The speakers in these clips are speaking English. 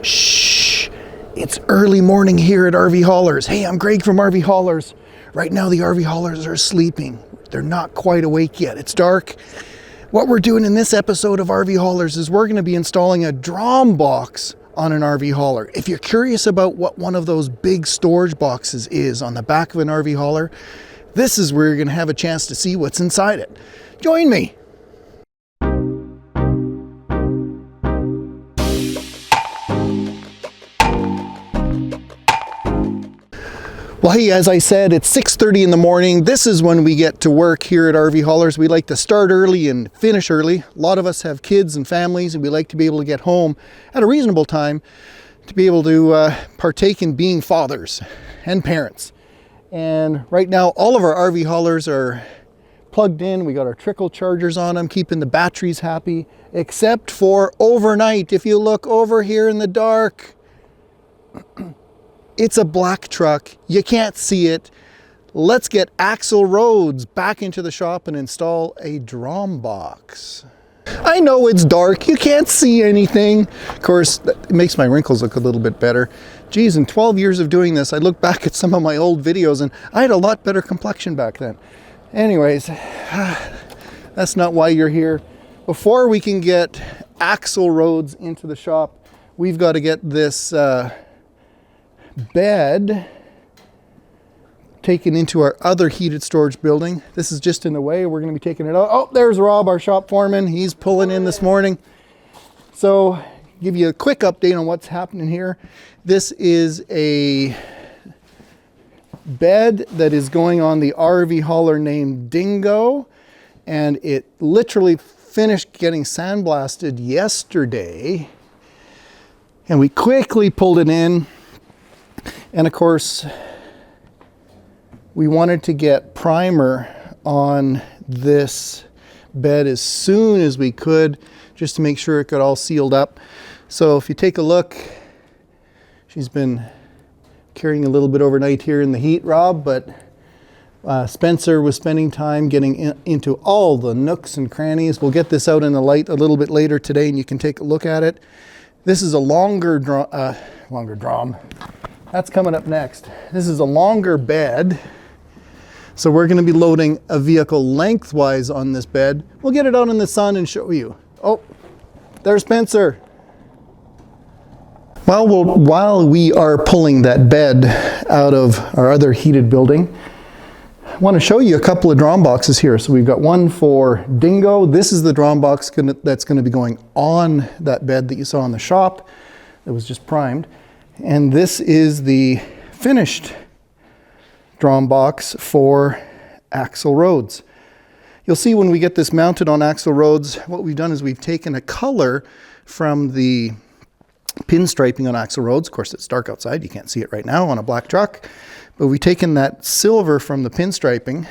Shh, it's early morning here at RVHaulers. Hey, I'm Gregg from RVHaulers. Right now the RVHaulers are sleeping. They're not quite awake yet. It's dark. What we're doing in this episode of RVHaulers is we're going to be installing a DROM box on an RV hauler. If you're curious about what one of those big storage boxes is on the back of an RV hauler, this is where you're going to have a chance to see what's inside it. Join me. Well, hey, as I said, it's 6:30 in the morning. This is when we get to work here at RVHaulers. We like to start early and finish early. A lot of us have kids and families, and we like to be able to get home at a reasonable time to be able to partake in being fathers and parents. And right now, all of our RV haulers are plugged in. We got our trickle chargers on them, keeping the batteries happy, except for overnight. If you look over here in the dark, it's a black truck. You can't see it. Let's get Axel Rhodes back into the shop and install a DROM box. I know it's dark. You can't see anything. Of course, it makes my wrinkles look a little bit better. Geez, in 12 years of doing this, I look back at some of my old videos and I had a lot better complexion back then. Anyways, that's not why you're here. Before we can get Axel Rhodes into the shop, we've got to get this bed taken into our other heated storage building. This is just in the way. We're going to be taking it out. Oh, there's Rob, our shop foreman. He's pulling in this morning. So, give you a quick update on what's happening here. This is a bed that is going on the RV hauler named Dingo, and it literally finished getting sandblasted yesterday, and we quickly pulled it in. And of course, we wanted to get primer on this bed as soon as we could, just to make sure it got all sealed up. So if you take a look, she's been carrying a little bit overnight here in the heat, Rob, but Spencer was spending time getting into all the nooks and crannies. We'll get this out in the light a little bit later today and you can take a look at it. This is a longer DROM. That's coming up next. This is a longer bed. So we're going to be loading a vehicle lengthwise on this bed. We'll get it out in the sun and show you. Oh, there's Spencer. Well, while we are pulling that bed out of our other heated building, I want to show you a couple of DROM boxes here. So we've got one for Dingo. This is the DROM box that's going to be going on that bed that you saw in the shop that was just primed. And this is the finished DROM box for Axel Rhodes. You'll see when we get this mounted on Axel Rhodes, what we've done is we've taken a color from the pinstriping on Axel Rhodes. Of course, it's dark outside. You can't see it right now on a black truck. But we've taken that silver from the pinstriping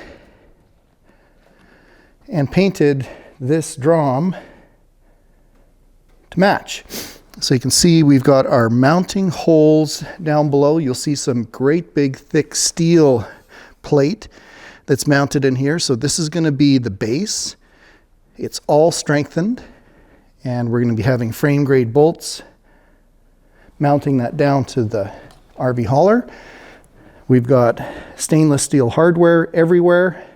and painted this DROM to match. So you can see we've got our mounting holes down below. You'll see some great big thick steel plate that's mounted in here. So this is going to be the base. It's all strengthened, and we're going to be having frame grade bolts mounting that down to the RV hauler. We've got stainless steel hardware everywhere.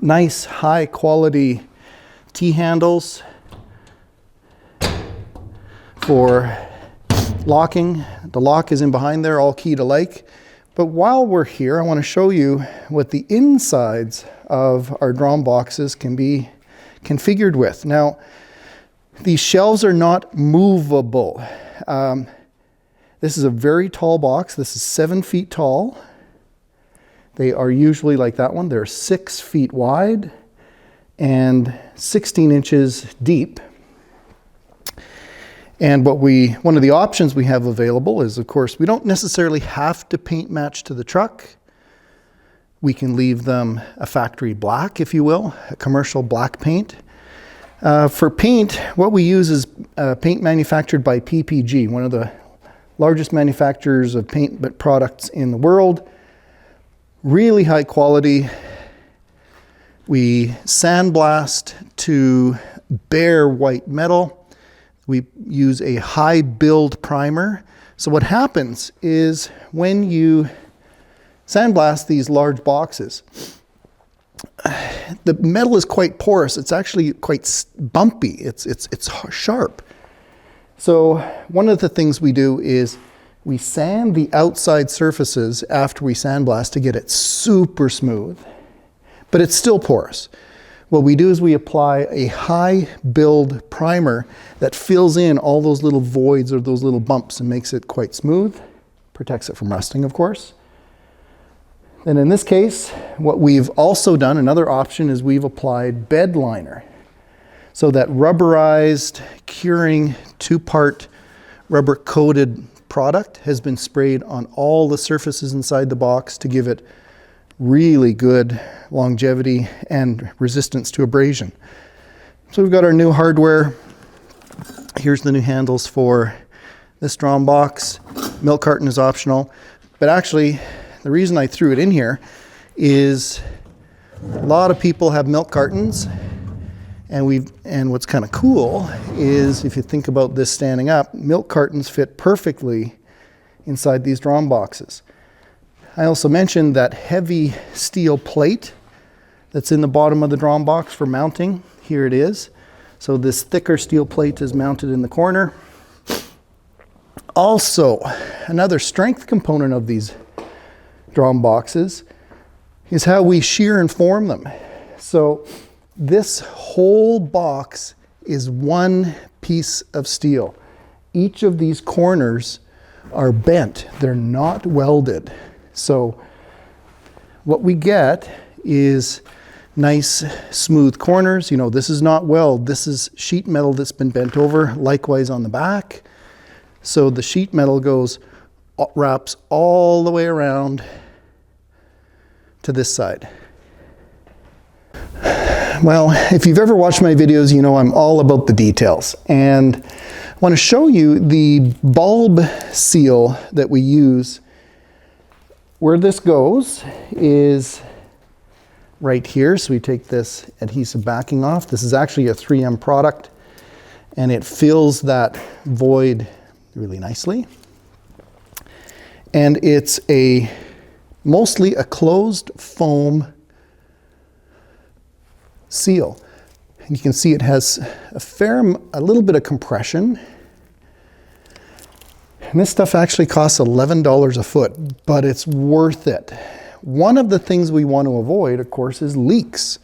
Nice high quality T-handles for locking. The lock is in behind there, all keyed alike. But while we're here, I want to show you what the insides of our DROM boxes can be configured with. Now, these shelves are not movable. This is a very tall box. This is 7 feet tall. They are usually like that one. They're 6 feet wide and 16 inches deep. And one of the options we have available is, of course, we don't necessarily have to paint match to the truck. We can leave them a factory black, if you will, a commercial black paint. For paint, what we use is paint manufactured by PPG, one of the largest manufacturers of paint products in the world. Really high quality. We sandblast to bare white metal. We use a high build primer. So what happens is when you sandblast these large boxes, the metal is quite porous. It's actually quite bumpy. It's sharp. So one of the things we do is we sand the outside surfaces after we sandblast to get it super smooth, but it's still porous. What we do is we apply a high build primer that fills in all those little voids or those little bumps and makes it quite smooth, protects it from rusting, of course. And in this case, what we've also done, another option, is we've applied bed liner. So that rubberized, curing, 2-part rubber coated product has been sprayed on all the surfaces inside the box to give it really good longevity and resistance to abrasion. So we've got our new hardware. Here's the new handles for this DROM box. Milk carton is optional, but actually the reason I threw it in here is a lot of people have milk cartons, and what's kind of cool is if you think about this standing up, milk cartons fit perfectly inside these DROM boxes. I also mentioned that heavy steel plate that's in the bottom of the DROM box for mounting. Here it is. So this thicker steel plate is mounted in the corner. Also, another strength component of these DROM boxes is how we shear and form them. So this whole box is one piece of steel. Each of these corners are bent. They're not welded. So what we get is nice smooth corners. You know, this is not weld. This is sheet metal that's been bent over. Likewise on the back. So the sheet metal wraps all the way around to this side. Well, if you've ever watched my videos, you know I'm all about the details. And I want to show you the bulb seal that we use. Where this goes is right here. So we take this adhesive backing off. This is actually a 3M product, and it fills that void really nicely. And it's mostly a closed foam seal. And you can see it has a little bit of compression. And this stuff actually costs $11 a foot, but it's worth it. One of the things we want to avoid, of course, is leaks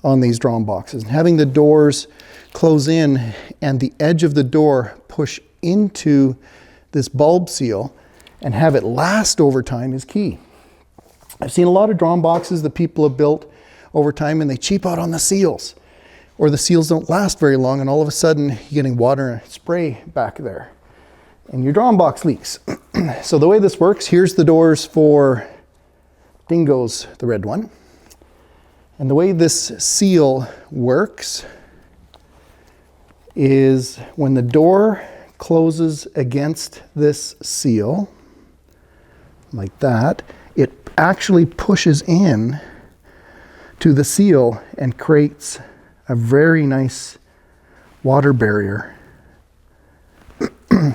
on these DROM boxes. And having the doors close in and the edge of the door push into this bulb seal and have it last over time is key. I've seen a lot of DROM boxes that people have built over time and they cheap out on the seals, or the seals don't last very long and all of a sudden you're getting water and spray back there and your DROM box leaks. So the way this works, here's the doors for Dingo's, the red one. And the way this seal works is when the door closes against this seal, like that, it actually pushes in to the seal and creates a very nice water barrier.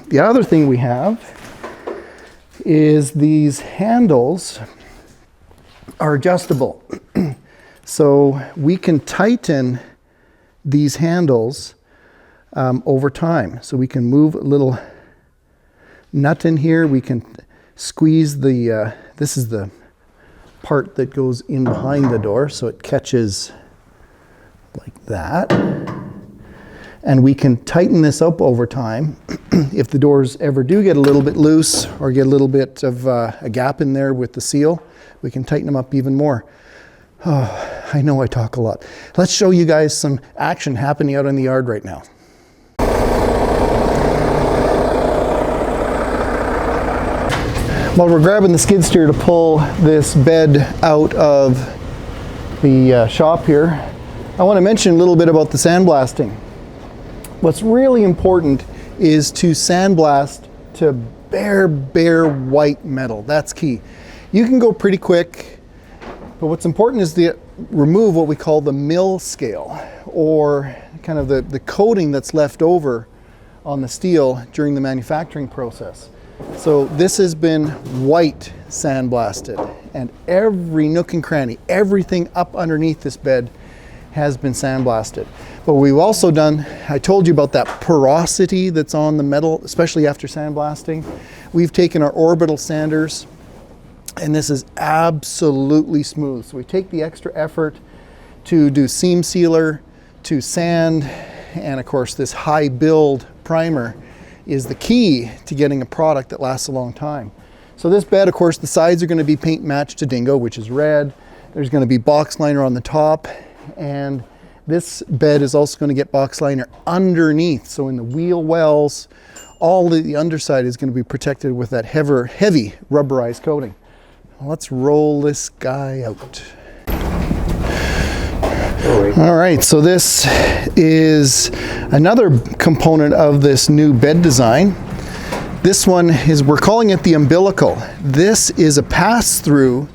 The other thing we have is these handles are adjustable. So we can tighten these handles over time. So we can move a little nut in here. We can squeeze this is the part that goes in behind the door, so it catches like that. And we can tighten this up over time. If the doors ever do get a little bit loose or get a little bit of a gap in there with the seal, we can tighten them up even more. Oh, I know I talk a lot. Let's show you guys some action happening out in the yard right now. While we're grabbing the skid steer to pull this bed out of the shop here, I want to mention a little bit about the sandblasting. What's really important is to sandblast to bare white metal. That's key. You can go pretty quick, but what's important is to remove what we call the mill scale, or kind of the coating that's left over on the steel during the manufacturing process. So this has been white sandblasted, and every nook and cranny, everything up underneath this bed has been sandblasted. But we've also done, I told you about that porosity that's on the metal, especially after sandblasting. We've taken our orbital sanders, and this is absolutely smooth. So we take the extra effort to do seam sealer, to sand, and of course this high build primer is the key to getting a product that lasts a long time. So this bed, of course, the sides are going to be paint matched to Dingo, which is red. There's going to be box liner on the top, and this bed is also going to get box liner underneath. So in the wheel wells, all the underside is going to be protected with that heavy rubberized coating. Let's roll this guy out. All right, so this is another component of this new bed design. This one is, we're calling it the umbilical. This is a pass-through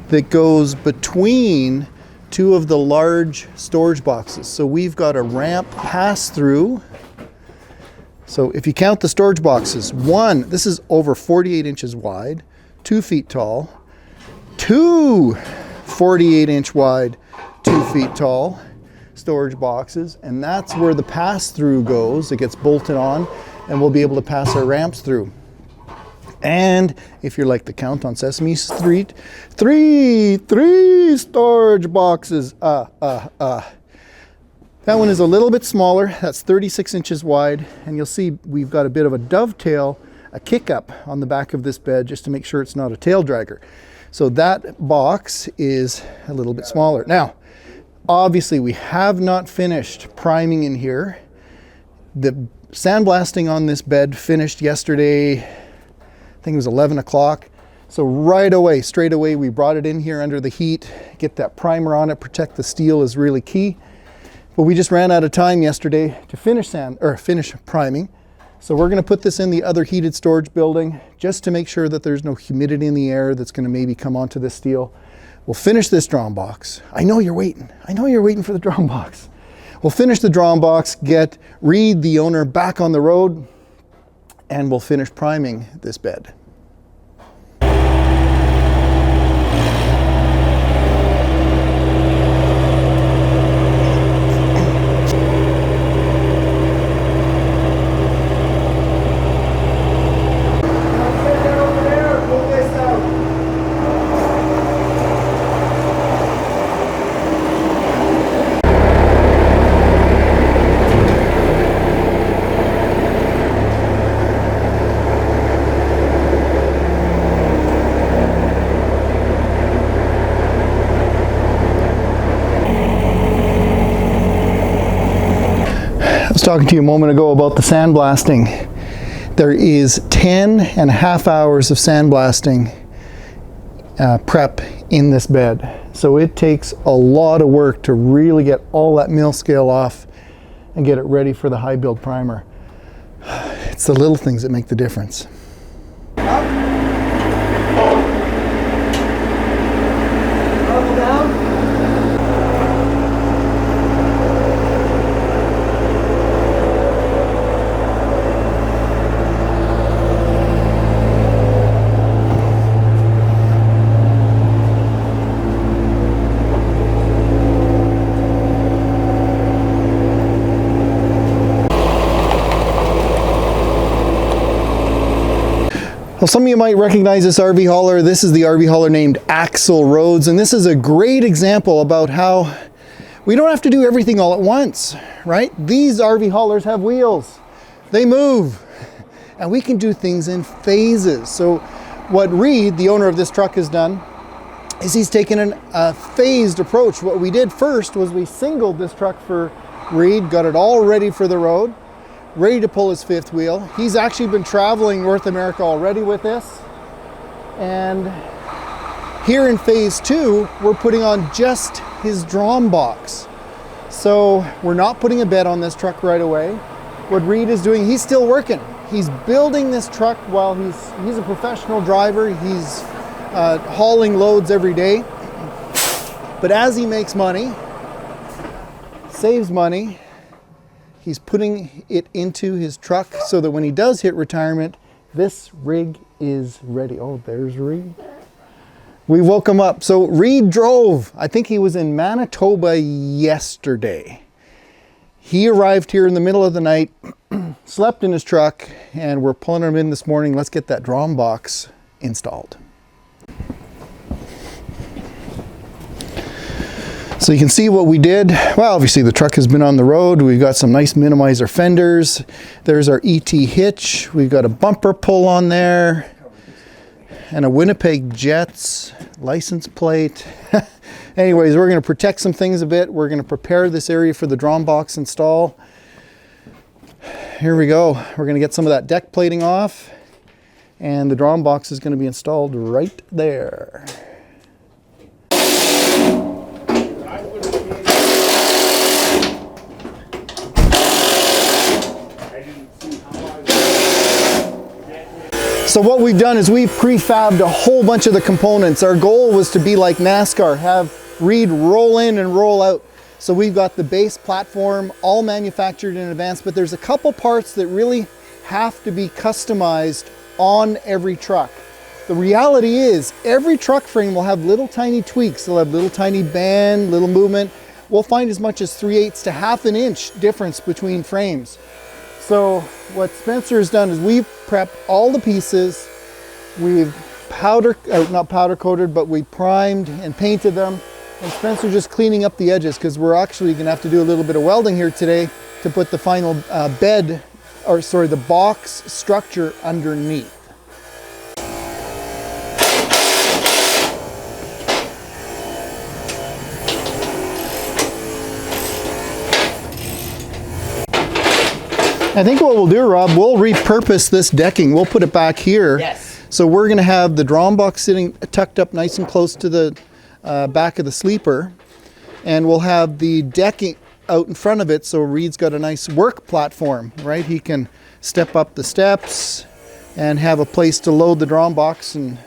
that goes between two of the large storage boxes. So we've got a ramp pass-through. So if you count the storage boxes, one, this is over 48 inches wide, 2 feet tall, two 48-inch wide, 2 feet tall storage boxes, and that's where the pass-through goes. It gets bolted on, and we'll be able to pass our ramps through. And if you're like the Count on Sesame Street, three storage boxes. That one is a little bit smaller. That's 36 inches wide, and you'll see we've got a bit of a dovetail, a kick up on the back of this bed just to make sure it's not a tail dragger. So that box is a little bit smaller. Now, obviously we have not finished priming in here. The sandblasting on this bed finished yesterday, I think it was 11 o'clock. So right away, straight away, we brought it in here under the heat, get that primer on it, protect the steel is really key. But we just ran out of time yesterday to finish priming. So we're going to put this in the other heated storage building just to make sure that there's no humidity in the air that's going to maybe come onto this steel. We'll finish this DROM box. I know you're waiting. I know you're waiting for the DROM box. We'll finish the DROM box, get Reid, the owner, back on the road, and we'll finish priming this bed. Talking to you a moment ago about the sandblasting. There is 10.5 hours of sandblasting prep in this bed. So it takes a lot of work to really get all that mill scale off and get it ready for the high build primer. It's the little things that make the difference. Well, some of you might recognize this RV hauler. This is the RV hauler named Axle Roads, and this is a great example about how we don't have to do everything all at once, right? These RV haulers have wheels. They move, and we can do things in phases. So what Reid, the owner of this truck, has done is he's taken a phased approach. What we did first was we singled this truck for Reid, got it all ready for the road, ready to pull his fifth wheel. He's actually been traveling North America already with this. And here in phase 2, we're putting on just his DROM box. So we're not putting a bed on this truck right away. What Reid is doing, he's still working. He's building this truck while he's a professional driver. He's hauling loads every day. But as he makes money, saves money, He's putting it into his truck so that when he does hit retirement, this rig is ready. Oh, there's Reid. We woke him up. So Reid drove. I think he was in Manitoba yesterday. He arrived here in the middle of the night, slept in his truck, and we're pulling him in this morning. Let's get that DROM box installed. So you can see what we did. Well, obviously the truck has been on the road. We've got some nice minimizer fenders. There's our ET hitch. We've got a bumper pull on there and a Winnipeg Jets license plate. Anyways, we're going to protect some things a bit. We're going to prepare this area for the DROM box install. Here we go. We're going to get some of that deck plating off, and the DROM box is going to be installed right there. So what we've done is we've prefabbed a whole bunch of the components. Our goal was to be like NASCAR, have Reid roll in and roll out. So we've got the base platform all manufactured in advance, but there's a couple parts that really have to be customized on every truck. The reality is every truck frame will have little tiny tweaks. They'll have little tiny bend, little movement. We'll find as much as 3/8 to half an inch difference between frames. So what Spencer has done is we've prepped all the pieces. We've not powder coated, but we primed and painted them. And Spencer just cleaning up the edges because we're actually going to have to do a little bit of welding here today to put the final the box structure underneath. I think what we'll do, Rob, we'll repurpose this decking. We'll put it back here. Yes. So we're going to have the DROM box sitting tucked up nice and close to the back of the sleeper. And we'll have the decking out in front of it so Reid's got a nice work platform, right? He can step up the steps and have a place to load the DROM box and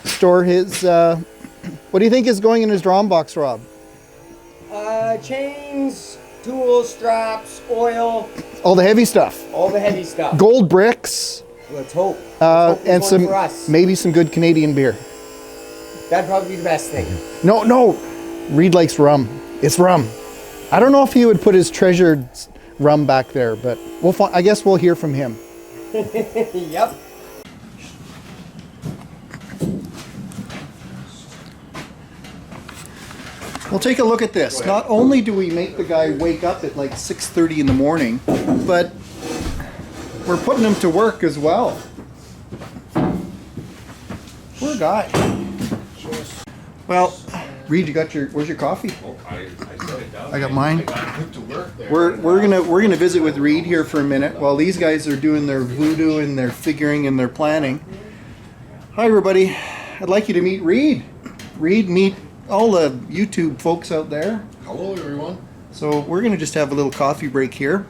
store his... what do you think is going in his DROM box, Rob? Chains, tools, straps, oil. All the heavy stuff. All the heavy stuff. Gold bricks. Let's hope. And some, maybe some good Canadian beer. That'd probably be the best thing. No. Reid likes rum. It's rum. I don't know if he would put his treasured rum back there, but I guess we'll hear from him. Yep. Well, take a look at this. Not only do we make the guy wake up at like 6:30 in the morning, but we're putting him to work as well. Poor guy. Well, Reid, where's your coffee? I got mine. We're gonna visit with Reid here for a minute while these guys are doing their voodoo and their figuring and their planning. Hi everybody. I'd like you to meet Reid. Reid, meet all the YouTube folks out there. Hello everyone. So we're gonna just have a little coffee break here.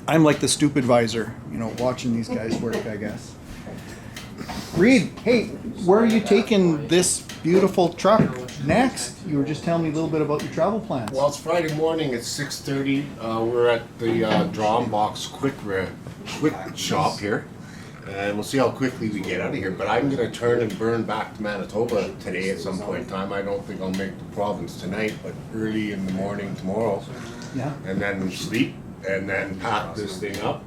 I'm like the stupid visor, watching these guys work, I guess. Reid, hey, where are you taking this beautiful truck next? You were just telling me a little bit about your travel plans. Well, it's Friday morning at 6:30. We're at the DROM box quick shop here. And we'll see how quickly we get out of here. But I'm going to turn and burn back to Manitoba today at some point in time. I don't think I'll make the province tonight, but early in the morning tomorrow. Yeah. And then sleep, and then pack this thing up,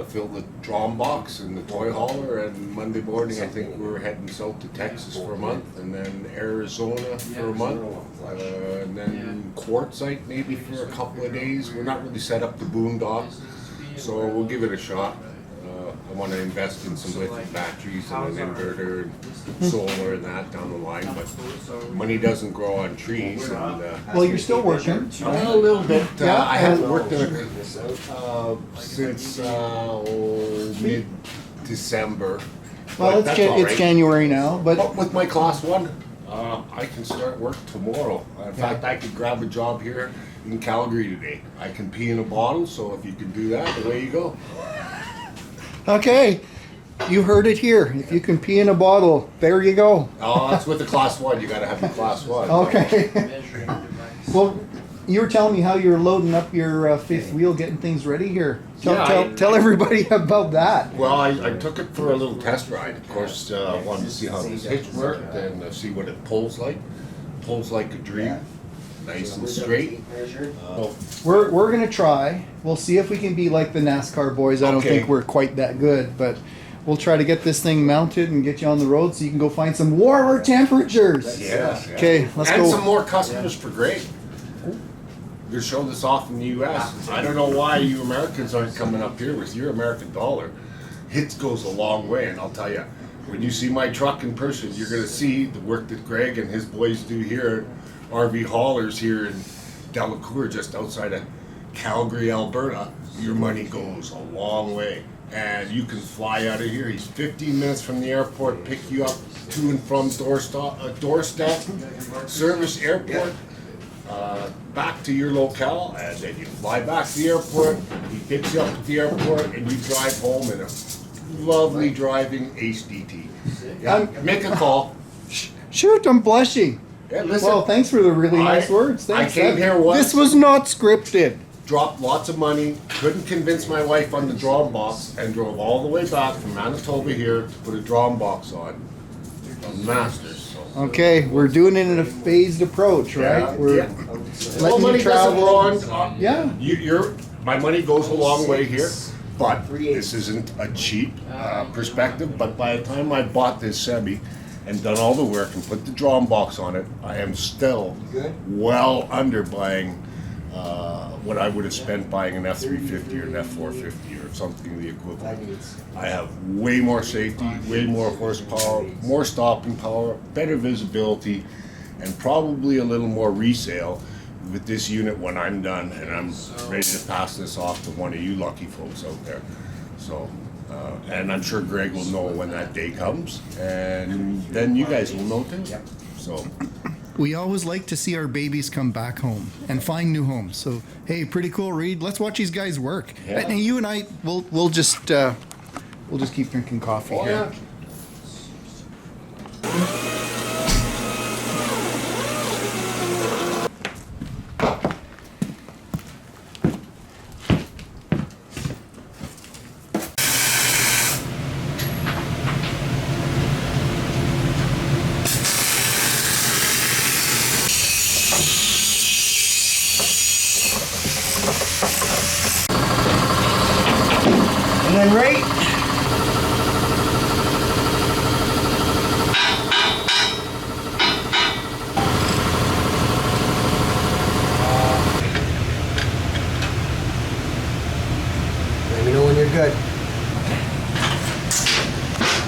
fill the DROM box and the toy hauler, and Monday morning I think we're heading south to Texas for a month, and then Arizona for a month, and then Quartzsite maybe for a couple of days. We're not really set up to boondock, so we'll give it a shot. I want to invest in some lithium batteries and an inverter and solar and that down the line, but money doesn't grow on trees. And, well, you're still working. A little bit. Yeah. I haven't worked since mid-December. Well, it's January now, but with my class 1, I can start work tomorrow. In fact, I could grab a job here in Calgary today. I can pee in a bottle, so if you can do that, away you go. Okay, you heard it here. If you can pee in a bottle, there you go. Oh, that's with the class 1. You got to have the class 1. Okay. Well, you were telling me how you were loading up your fifth wheel, getting things ready here. Tell everybody about that. Well, I took it for a little test ride. Of course, wanted to see how this hitch worked and see what it pulls like. Pulls like a dream, nice and straight. We're gonna try. We'll see if we can be like the NASCAR boys. I don't Okay. think we're quite that good, but we'll try to get this thing mounted and get you on the road so you can go find some warmer temperatures. Yes. Okay, let's and go. some more customers for Gregg. We're show this off in the U.S. I don't know why you Americans aren't coming up here with your American dollar. It goes a long way, and I'll tell you, when you see my truck in person, you're going to see the work that Gregg and his boys do here at RVHaulers here in Delacour, just outside of Calgary, Alberta. Your money goes a long way, and you can fly out of here. He's 15 minutes from the airport, pick you up to and from doorstep, service airport. Back to your locale, and then you fly back to the airport. He picks you up at the airport, and you drive home in a lovely driving HDT. Yeah, make a call. Shoot, I'm blushing. Yeah, listen. Well, thanks for the really nice words. Thanks. I came here once. This was not scripted. Dropped lots of money, couldn't convince my wife on the DROM box, and drove all the way back from Manitoba here to put a DROM box on. A Masters. So. Okay, we're doing it in a phased approach, right? Yeah, We're yeah. letting you travel. Yeah. My money goes a long way here, but this isn't a cheap perspective. But by the time I bought this semi and done all the work and put the DROM box on it, I am still well under buying what I would have spent buying an F350 or an F450 or something the equivalent. I have way more safety, way more horsepower, more stopping power, better visibility, and probably a little more resale with this unit when I'm done and I'm ready to pass this off to one of you lucky folks out there. So, and I'm sure Gregg will know when that day comes, and then you guys will know too. So. We always like to see our babies come back home and find new homes. So, hey, pretty cool, Reid. Let's watch these guys work. Yeah. And you and I, we'll just keep drinking coffee here. And then right. Let me know when you're good.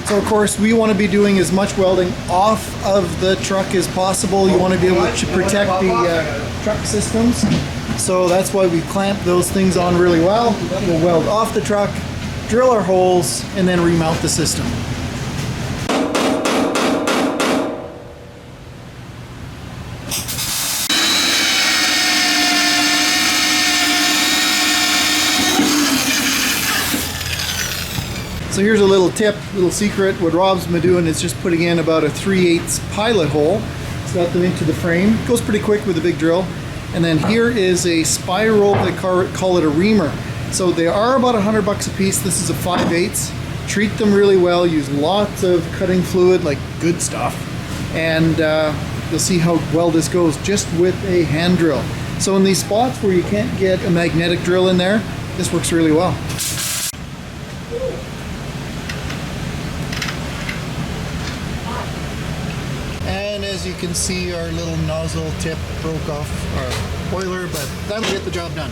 So of course we want to be doing as much welding off of the truck as possible. You want to be able to protect the truck systems. So that's why we clamp those things on really well. We'll weld off the truck, drill our holes, and then remount the system. So here's a little tip, little secret. What Rob's been doing is just putting in about a 3/8 pilot hole. It's got them into the frame. It goes pretty quick with a big drill. And then here is a spiral, they call it a reamer. So they are about $100 a piece. This is a 5/8. Treat them really well. Use lots of cutting fluid, like good stuff. And you'll see how well this goes just with a hand drill. So in these spots where you can't get a magnetic drill in there, this works really well. And as you can see, our little nozzle tip broke off our boiler, but that'll get the job done.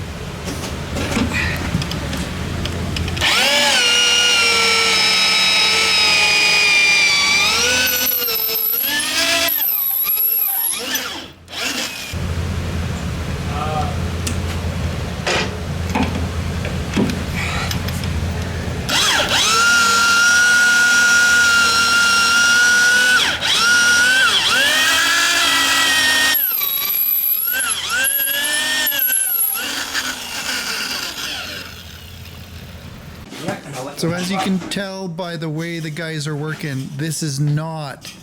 So as you can tell by the way the guys are working, this is not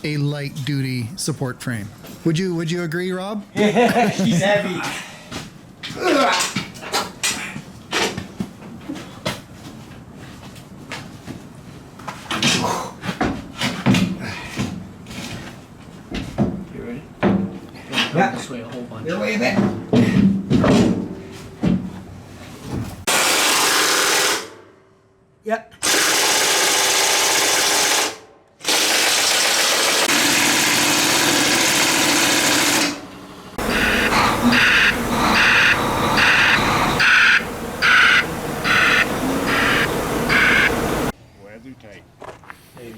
a light duty support frame. Would you agree, Rob? He's heavy. You ready? Yeah. This way a whole bunch. Get away a bit. Yep. Weather tight. Hey,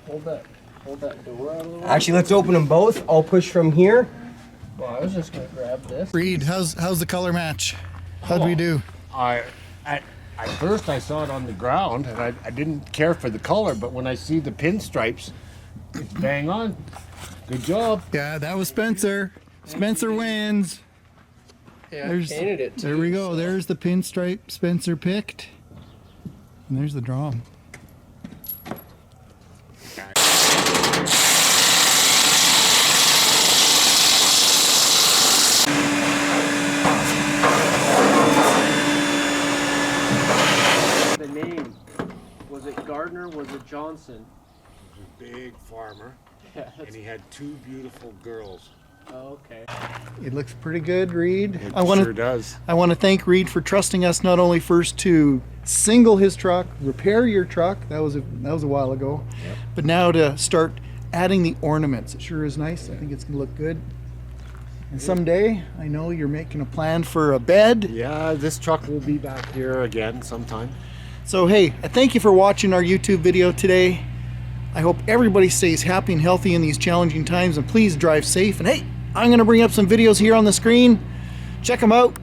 hold that door out of the way. Actually, let's open them both. I'll push from here. Well, I was just gonna grab this. Reid, how's the color match? How'd we do? At first I saw it on the ground and I didn't care for the color, but when I see the pinstripes, it's bang on. Good job. Yeah, that was Spencer. Spencer wins. Yeah, There's- I painted it too. There we go. There's the pinstripe Spencer picked. And there's the DROM. The name, was it Gardner? Was it Johnson? Big farmer, Yeah, and that's, he had two beautiful girls. oh, okay. It looks pretty good, Reid. It I want sure does. to thank Reid for trusting us not only first to single his truck, repair your truck. That was a while ago. Yep. But now to start adding the ornaments. It sure is nice. I think it's gonna look good. And someday, I know you're making a plan for a bed. Yeah, this truck will be back here again sometime. So hey, I thank you for watching our YouTube video today. I hope everybody stays happy and healthy in these challenging times, and please drive safe. And hey, I'm gonna bring up some videos here on the screen. Check them out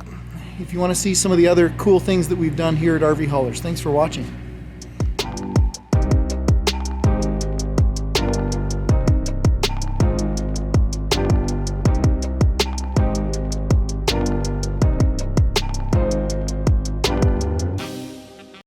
if you want to see some of the other cool things that we've done here at RVHaulers. Thanks for watching.